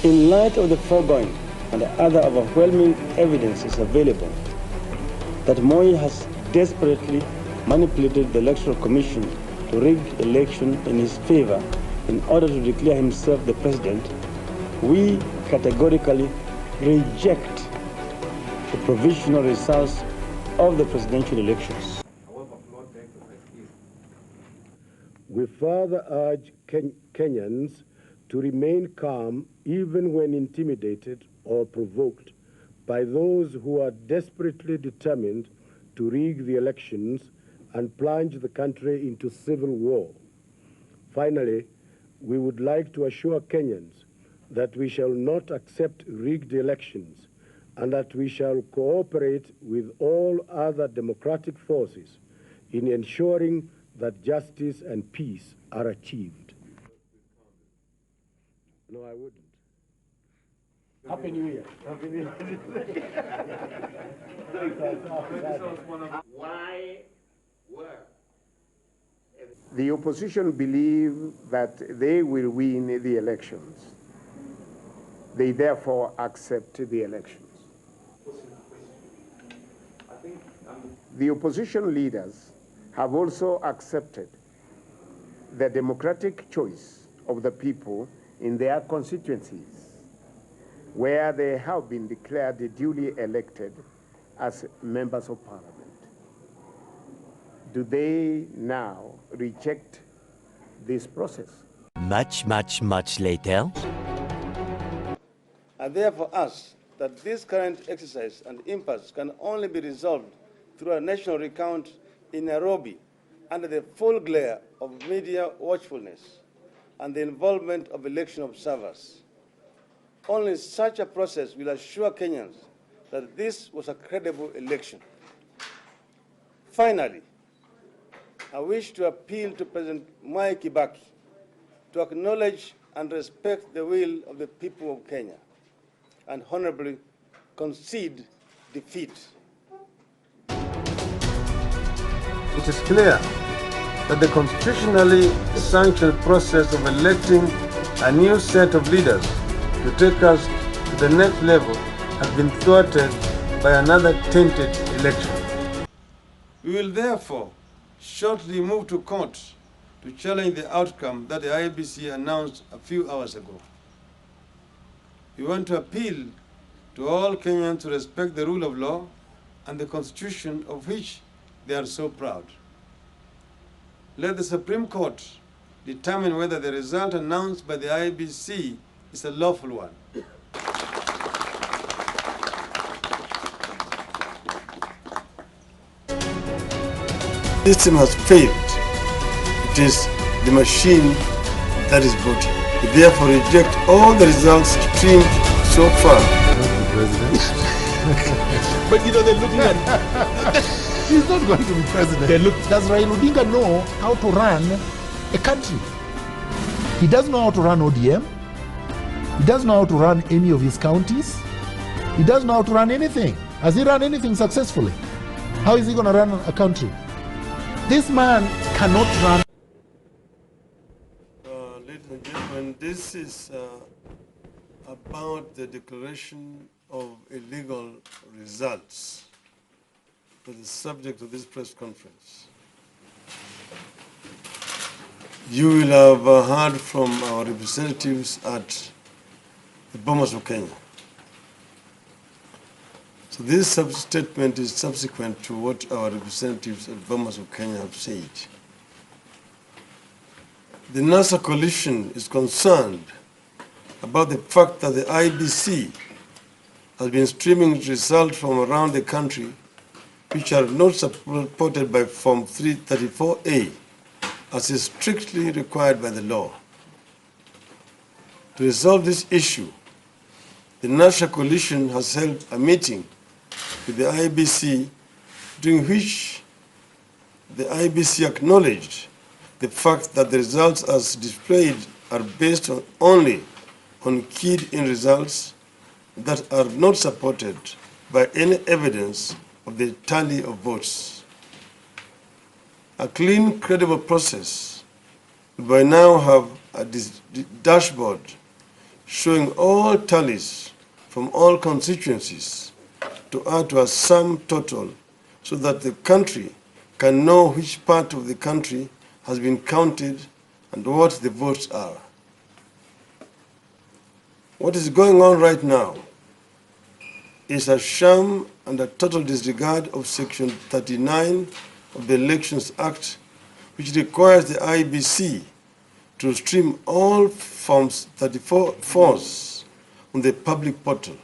In light of the foregoing and other overwhelming evidence is available that Moi has desperately manipulated the Electoral Commission to rig the election in his favor in order to declare himself the president, we categorically reject the provisional results of the presidential elections. We further urge Kenyans to remain calm even when intimidated or provoked by those who are desperately determined to rig the elections and plunge the country into civil war. Finally, we would like to assure Kenyans that we shall not accept rigged elections and that we shall cooperate with all other democratic forces in ensuring that justice and peace are achieved. No, I wouldn't. Happy New Year. Happy New Year. Why were? The opposition believe that they will win the elections. They therefore accept the elections. The opposition leaders have also accepted the democratic choice of the people in their constituencies, where they have been declared duly elected as members of parliament. Do they now reject this process? Much later. And therefore us that this current exercise and impasse can only be resolved through a national recount in Nairobi under the full glare of media watchfulness and the involvement of election observers. Only such a process will assure Kenyans that this was a credible election. Finally, I wish to appeal to President Mwai Kibaki to acknowledge and respect the will of the people of Kenya and honorably concede defeat. It is clear that the constitutionally sanctioned process of electing a new set of leaders to take us to the next level has been thwarted by another tainted election. We will therefore shortly move to court to challenge the outcome that the IEBC announced a few hours ago. We want to appeal to all Kenyans to respect the rule of law and the Constitution of which they are so proud. Let the Supreme Court determine whether the result announced by the IEBC is a lawful one. The system has failed. It is the machine that is voting. We therefore reject all the results streamed so far. But you know, they're looking at... He's not going to be president. Does Raila know how to run a country? He doesn't know how to run ODM. He doesn't know how to run any of his counties. He doesn't know how to run anything. Has he run anything successfully? How is he going to run a country? This man cannot run. Ladies and gentlemen, this is about the declaration of illegal results for the subject of this press conference. You will have heard from our representatives at the Bomas of Kenya. So this statement is subsequent to what our representatives at Bomas of Kenya have said. The NASA coalition is concerned about the fact that the IBC has been streaming results from around the country which are not supported by Form 334A as is strictly required by the law. To resolve this issue, the National Coalition has held a meeting with the IBC during which the IBC acknowledged the fact that the results as displayed are based only on keyed-in results that are not supported by any evidence of the tally of votes. A clean, credible process will by now have a dashboard showing all tallies from all constituencies to add to a sum total so that the country can know which part of the country has been counted and what the votes are. What is going on right now is a sham and a total disregard of Section 39 of the Elections Act, which requires the IBC to stream all Forms 34s on the public portal.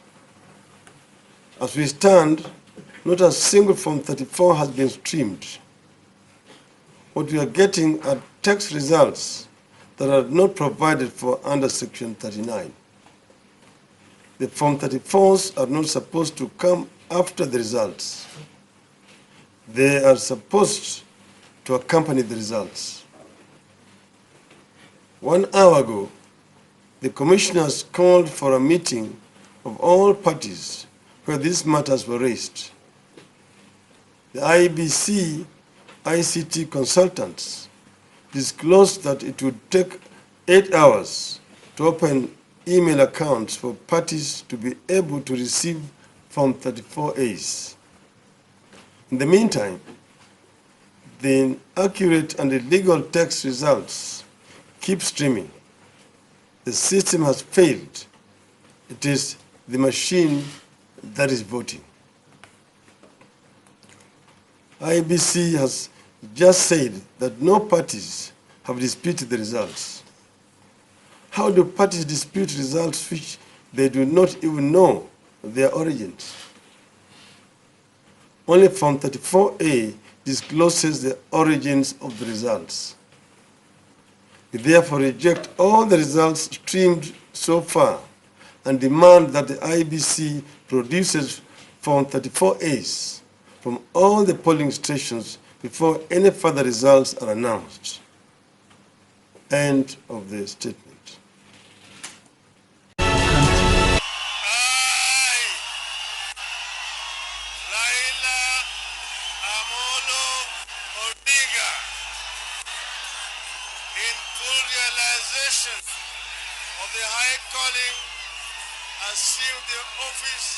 As we stand, not a single Form 34 has been streamed. What we are getting are text results that are not provided for under Section 39. The Form 34s are not supposed to come after the results. They are supposed to accompany the results. 1 hour ago, the commissioners called for a meeting of all parties where these matters were raised. The IBC ICT consultants disclosed that it would take 8 hours to open email accounts for parties to be able to receive Form 34As. In the meantime, the inaccurate and illegal text results keep streaming. The system has failed. It is the machine that is voting. IBC has just said that no parties have disputed the results. How do parties dispute results which they do not even know their origins? Only Form 34A discloses the origins of the results. We therefore reject all the results streamed so far and demand that the IBC produces Form 34As from all the polling stations before any further results are announced. End of the statement. In full realization of the high calling, assumed the office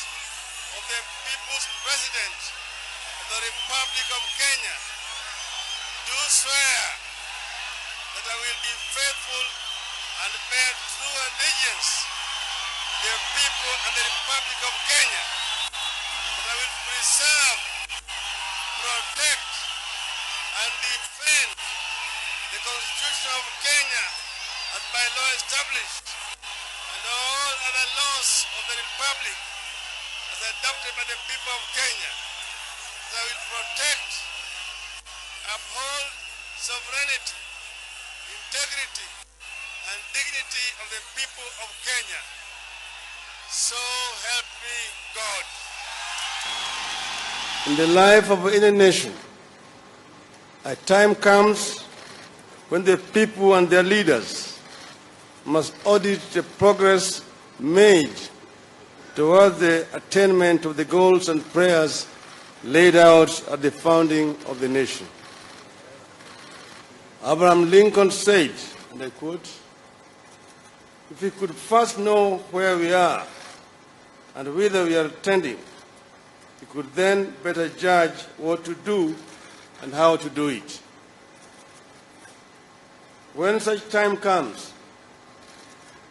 of the People's President of the Republic of Kenya, do swear that I will be faithful and bear true allegiance to the people and the Republic of Kenya, that I will preserve, protect, and defend the Constitution of Kenya as by law established, and all other laws of the Republic as adopted by the people of Kenya. That I will protect, uphold sovereignty, integrity, and dignity of the people of Kenya. So help me God. In the life of any nation, a time comes when the people and their leaders must audit the progress made towards the attainment of the goals and prayers laid out at the founding of the nation. Abraham Lincoln said, and I quote, "If we could first know where we are and whither we are tending, we could then better judge what to do and how to do it." When such time comes,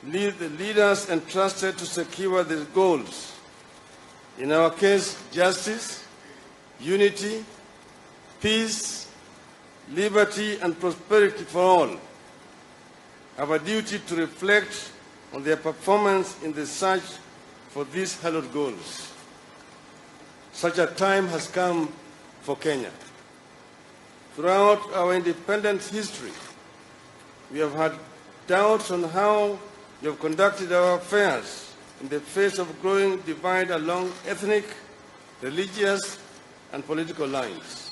the leaders entrusted to secure the goals, in our case, justice, unity, peace, liberty, and prosperity for all, have a duty to reflect on their performance in the search for these hallowed goals. Such a time has come for Kenya. Throughout our independent history, we have had doubts on how we have conducted our affairs in the face of growing divide along ethnic, religious, and political lines.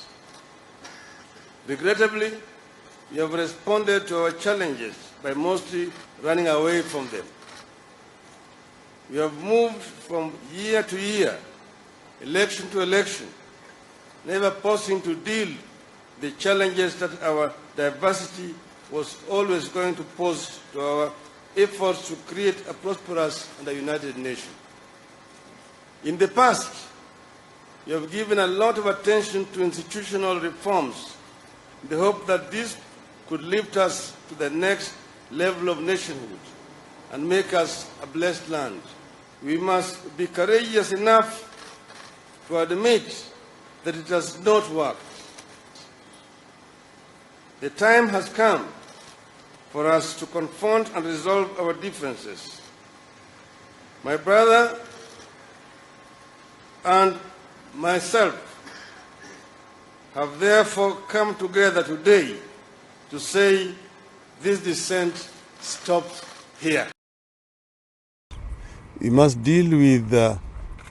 Regrettably, we have responded to our challenges by mostly running away from them. We have moved from year to year, election to election, never pausing to deal with the challenges that our diversity was always going to pose to our efforts to create a prosperous and a united nation. In the past, you have given a lot of attention to institutional reforms in the hope that this could lift us to the next level of nationhood and make us a blessed land. We must be courageous enough to admit that it has not worked. The time has come for us to confront and resolve our differences. My brother and myself have therefore come together today to say this dissent stops here. We must deal with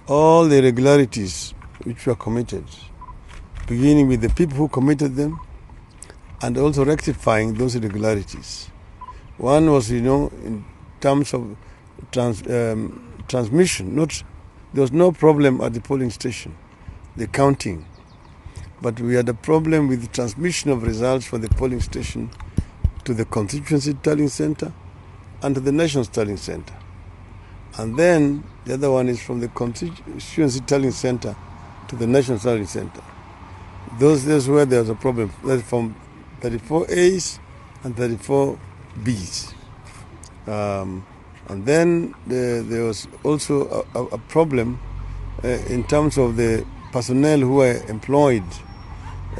all the irregularities which were committed, beginning with the people who committed them and also rectifying those irregularities. One was, in terms of transmission. There was no problem at the polling station, the counting. But we had a problem with the transmission of results from the polling station to the constituency tallying center and to the national tallying center. And then the other one is from the constituency tallying center to the national tallying center. Those days where there was a problem, that's from 34As and 34Bs. And then there was also a problem in terms of the personnel who were employed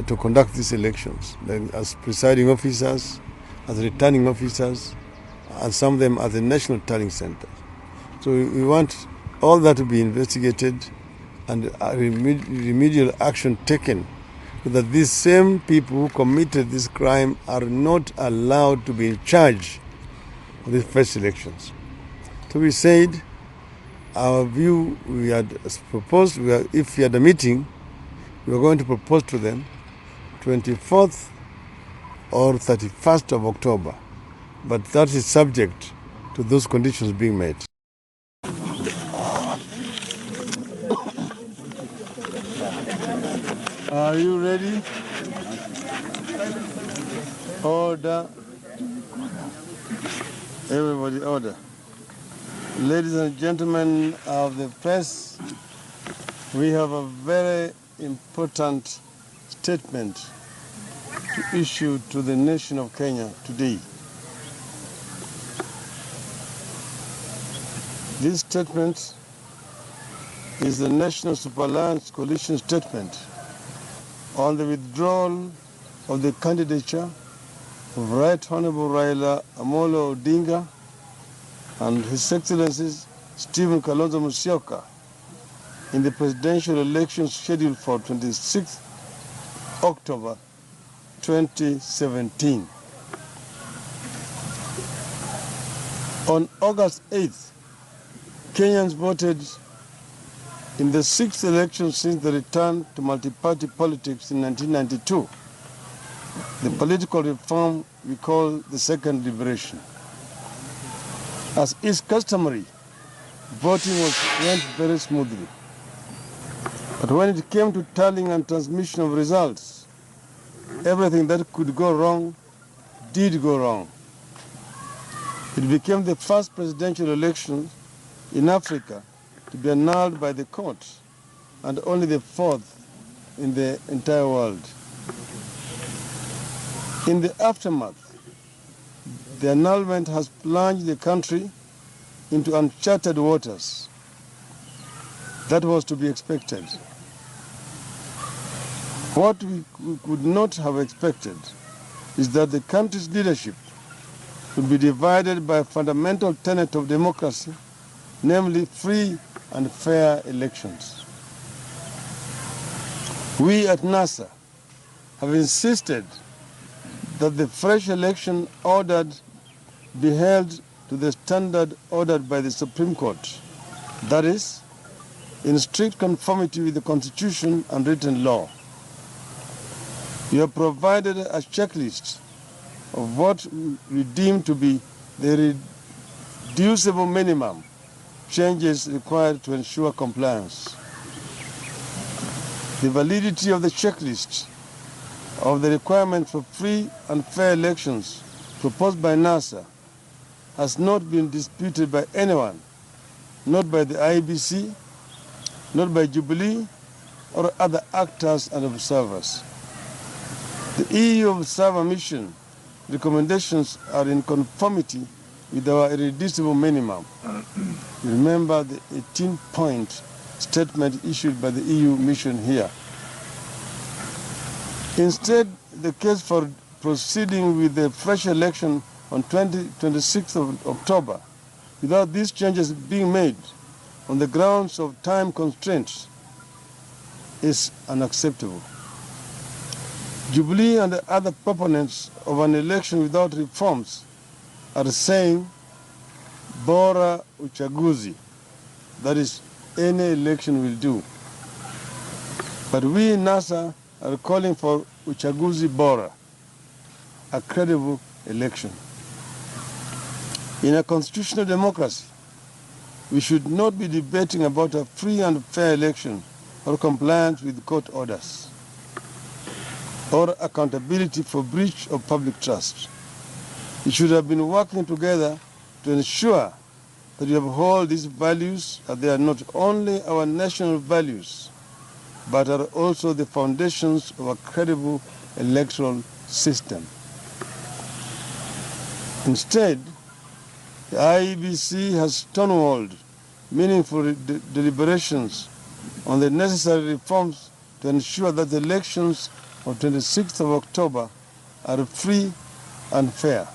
to conduct these elections, as presiding officers, as returning officers, and some of them at the national tallying center. So we want all that to be investigated and remedial action taken so that these same people who committed this crime are not allowed to be in charge of these first elections. So we said, our view, we had proposed, if we had a meeting, we were going to propose to them 24th or 31st of October. But that is subject to those conditions being met. Are you ready? Order. Everybody, order. Ladies and gentlemen of the press, we have a very important statement to issue to the nation of Kenya today. This statement is the National Super Alliance Coalition statement on the withdrawal of the candidature of Right Honorable Raila Amolo Odinga and His Excellency Stephen Kalonzo Musyoka in the presidential elections scheduled for 26 October 2017. On August 8th, Kenyans voted in the 6th election since the return to multi-party politics in 1992, the political reform we call the Second Liberation. As is customary, voting went very smoothly. But when it came to tallying and transmission of results, everything that could go wrong did go wrong. It became the first presidential election in Africa to be annulled by the court, and only the fourth in the entire world. In the aftermath, the annulment has plunged the country into uncharted waters. That was to be expected. What we could not have expected is that the country's leadership would be divided by a fundamental tenet of democracy, namely free and fair elections. We at NASA have insisted that the fresh election ordered be held to the standard ordered by the Supreme Court, that is, in strict conformity with the Constitution and written law. We have provided a checklist of what we deem to be the reducible minimum changes required to ensure compliance. The validity of the checklist of the requirement for free and fair elections proposed by NASA has not been disputed by anyone, not by the IBC, not by Jubilee, or other actors and observers. The EU observer mission recommendations are in conformity with our irreducible minimum. Remember the 18-point statement issued by the EU mission here. Instead, the case for proceeding with the fresh election on 26th of October, without these changes being made on the grounds of time constraints, is unacceptable. Jubilee and the other proponents of an election without reforms are saying, Bora uchaguzi, that is, any election will do. But we in NASA are calling for uchaguzi bora, a credible election. In a constitutional democracy, we should not be debating about a free and fair election or compliance with court orders, or accountability for breach of public trust. We should have been working together to ensure that we uphold these values, that they are not only our national values, but are also the foundations of a credible electoral system. Instead, the IEBC has stonewalled meaningful deliberations on the necessary reforms to ensure that the elections of 26th of October are free and fair.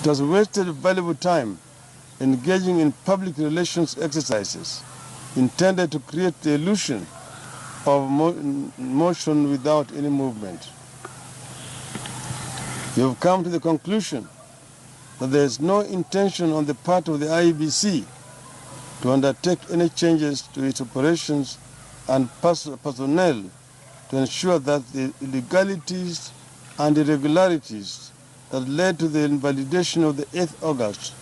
It has wasted valuable time engaging in public relations exercises intended to create the illusion of motion without any movement. You have come to the conclusion that there is no intention on the part of the IEBC to undertake any changes to its operations and personnel to ensure that the illegalities and irregularities that led to the invalidation of the 8th August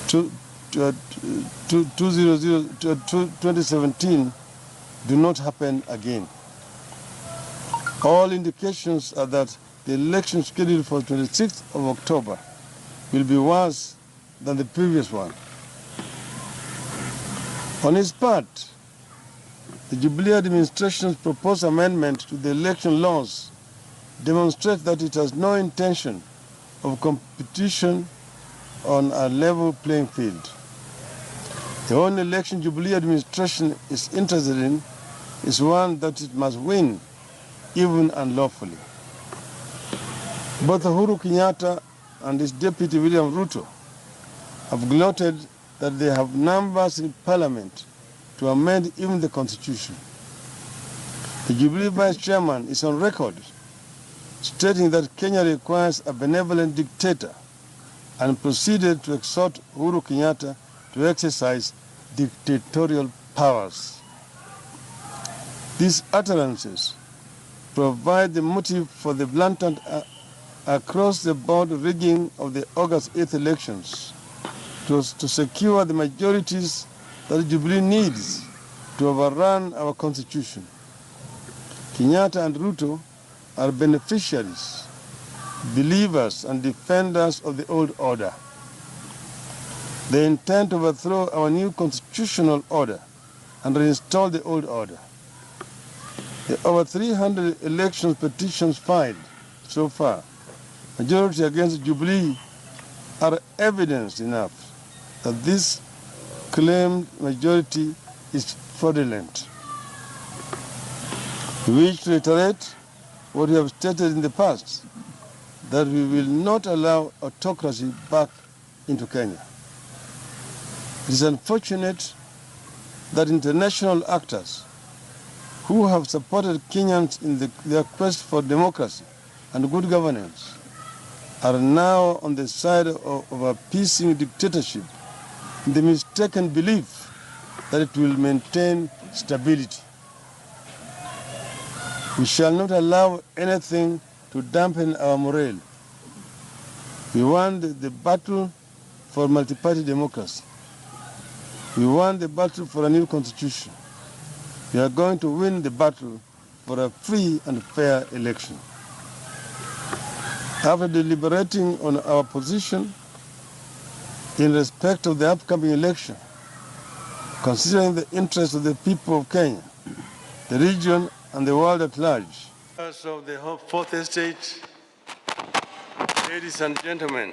2017 do not happen again. All indications are that the election scheduled for 26th of October will be worse than the previous one. On its part, the Jubilee administration's proposed amendment to the election laws demonstrates that it has no intention of competition on a level playing field. The only election Jubilee administration is interested in is one that it must win, even unlawfully. Both Uhuru Kenyatta and his deputy William Ruto have gloated that they have numbers in parliament to amend even the constitution. The Jubilee vice chairman is on record stating that Kenya requires a benevolent dictator and proceeded to exhort Uhuru Kenyatta to exercise dictatorial powers. These utterances provide the motive for the blatant across-the-board rigging of the August 8th elections to secure the majorities that Jubilee needs to overrun our constitution. Kenyatta and Ruto are beneficiaries, believers and defenders of the old order. They intend to overthrow our new constitutional order and reinstall the old order. The over 300 election petitions filed so far, majority against Jubilee, are evidence enough that this claimed majority is fraudulent. We wish to reiterate what we have stated in the past, that we will not allow autocracy back into Kenya. It is unfortunate that international actors who have supported Kenyans in their quest for democracy and good governance are now on the side of appeasing dictatorship in the mistaken belief that it will maintain stability. We shall not allow anything to dampen our morale. We want the battle for multi-party democracy. We want the battle for a new constitution. We are going to win the battle for a free and fair election. After deliberating on our position in respect of the upcoming election, considering the interests of the people of Kenya, the region, and the world at large. Members of the Fourth Estate, ladies and gentlemen,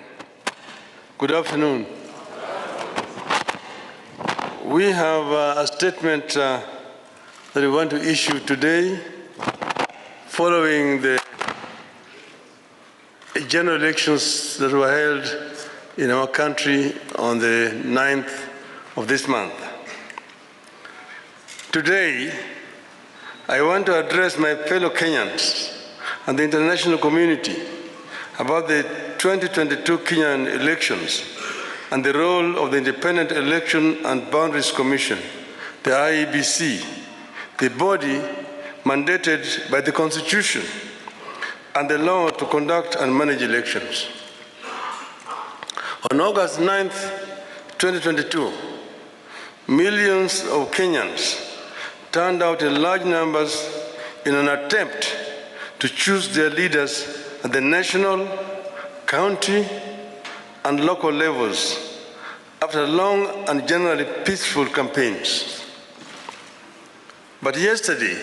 good afternoon. We have a statement that we want to issue today following the general elections that were held in our country on the 9th of this month. Today, I want to address my fellow Kenyans and the international community about the 2022 Kenyan elections and the role of the Independent Election and Boundaries Commission, the IEBC, the body mandated by the Constitution and the law to conduct and manage elections. On August 9th, 2022, millions of Kenyans turned out in large numbers in an attempt to choose their leaders at the national, county, and local levels after long and generally peaceful campaigns. But yesterday,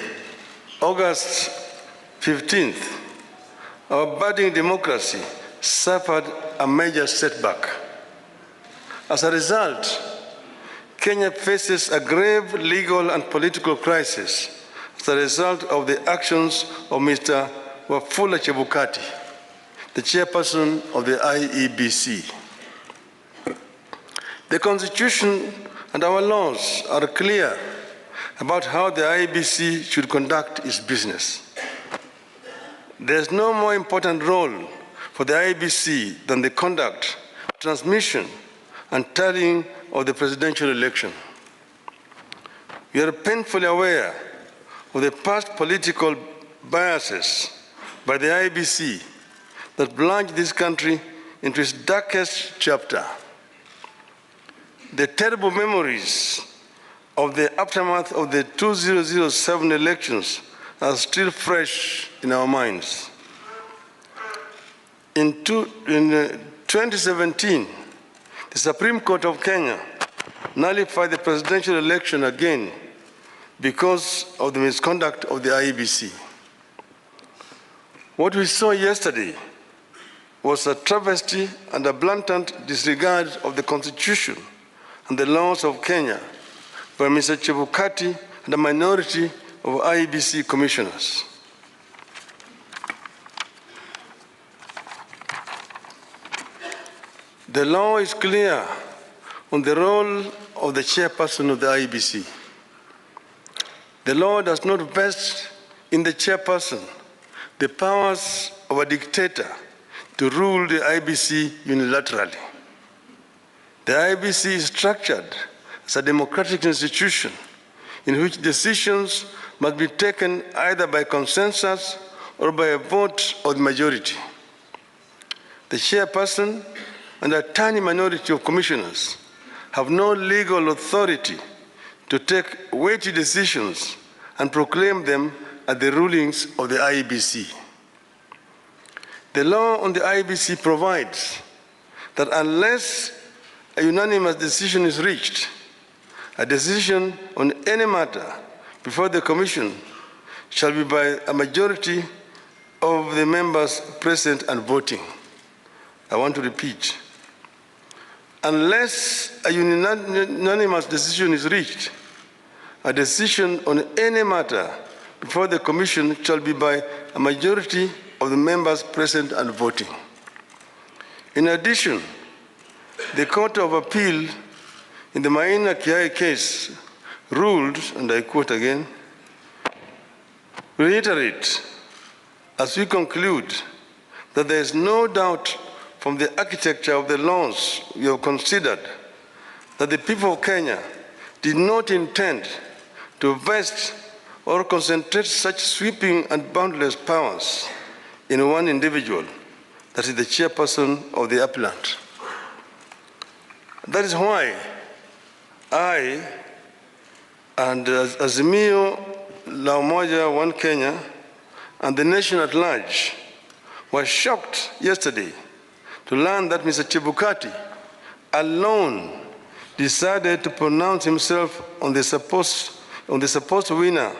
August 15th, our budding democracy suffered a major setback. As a result, Kenya faces a grave legal and political crisis as a result of the actions of Mr. Wafula Chebukati, the chairperson of the IEBC. The Constitution and our laws are clear about how the IEBC should conduct its business. There is no more important role for the IEBC than the conduct, transmission, and tallying of the presidential election. We are painfully aware of the past political biases by the IEBC that plunged this country into its darkest chapter. The terrible memories of the aftermath of the 2007 elections are still fresh in our minds. In 2017, the Supreme Court of Kenya nullified the presidential election again because of the misconduct of the IEBC. What we saw yesterday was a travesty and a blatant disregard of the Constitution and the laws of Kenya by Mr. Chebukati and a minority of IEBC commissioners. The law is clear on the role of the chairperson of the IEBC. The law does not vest in the chairperson the powers of a dictator to rule the IEBC unilaterally. The IEBC is structured as a democratic institution in which decisions must be taken either by consensus or by a vote of the majority. The chairperson and a tiny minority of commissioners have no legal authority to take weighty decisions and proclaim them as the rulings of the IEBC. The law on the IEBC provides that unless a unanimous decision is reached, a decision on any matter before the Commission shall be by a majority of the members present and voting. I want to repeat. Unless a unanimous decision is reached, a decision on any matter before the Commission shall be by a majority of the members present and voting. In addition, the Court of Appeal in the Maina Kiai case ruled, and I quote again, reiterate, as we conclude, that there is no doubt from the architecture of the laws we have considered that the people of Kenya did not intend to vest or concentrate such sweeping and boundless powers in one individual, that is the chairperson of the appellant. That is why I and Azimio La Umoja One Kenya and the nation at large was shocked yesterday to learn that Mr. Chebukati alone decided to pronounce himself on the supposed winner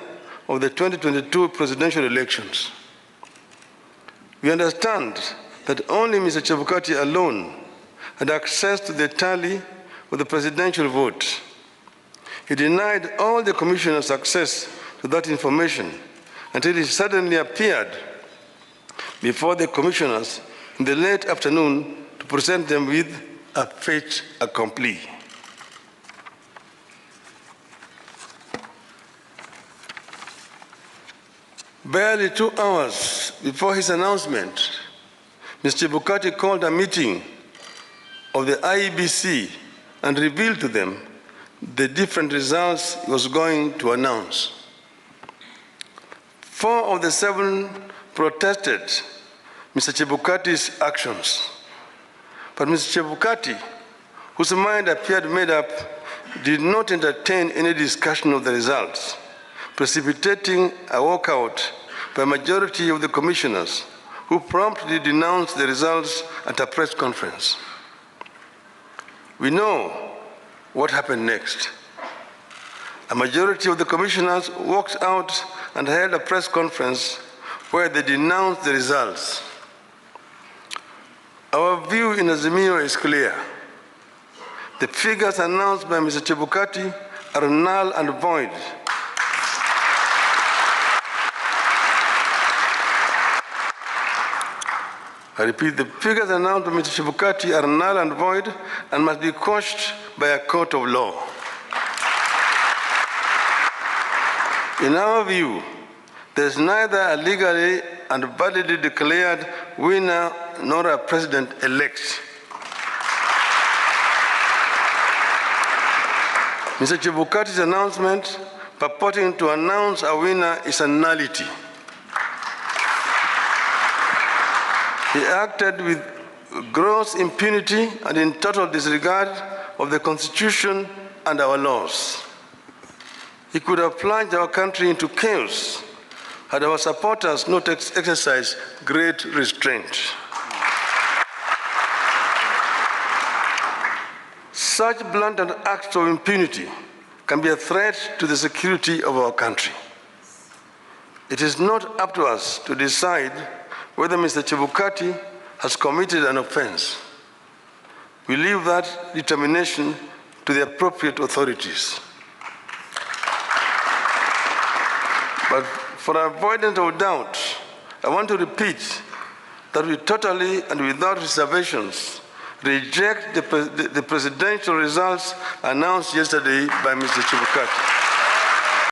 of the 2022 presidential elections. We understand that only Mr. Chebukati alone had access to the tally of the presidential vote. He denied all the commissioners access to that information until he suddenly appeared before the commissioners in the late afternoon to present them with a fait accompli. Barely 2 hours before his announcement, Mr. Chebukati called a meeting of the IEBC and revealed to them the different results he was going to announce. 4 of the 7 protested Mr. Chebukati's actions. But Mr. Chebukati, whose mind appeared made up, did not entertain any discussion of the results, precipitating a walkout by a majority of the commissioners, who promptly denounced the results at a press conference. We know what happened next. A majority of the commissioners walked out and held a press conference where they denounced the results. Our view in Azimio is clear. The figures announced by Mr. Chebukati are null and void. I repeat, the figures announced by Mr. Chebukati are null and void and must be quashed by a court of law. In our view, there is neither a legally and validly declared winner nor a president-elect. Mr. Chebukati's announcement purporting to announce a winner is a nullity. He acted with gross impunity and in total disregard of the Constitution and our laws. He could have plunged our country into chaos had our supporters not exercised great restraint. Such blatant acts of impunity can be a threat to the security of our country. It is not up to us to decide whether Mr. Chebukati has committed an offense. We leave that determination to the appropriate authorities. But for avoidance of doubt, I want to repeat that we totally and without reservations reject the presidential results announced yesterday by Mr. Chebukati.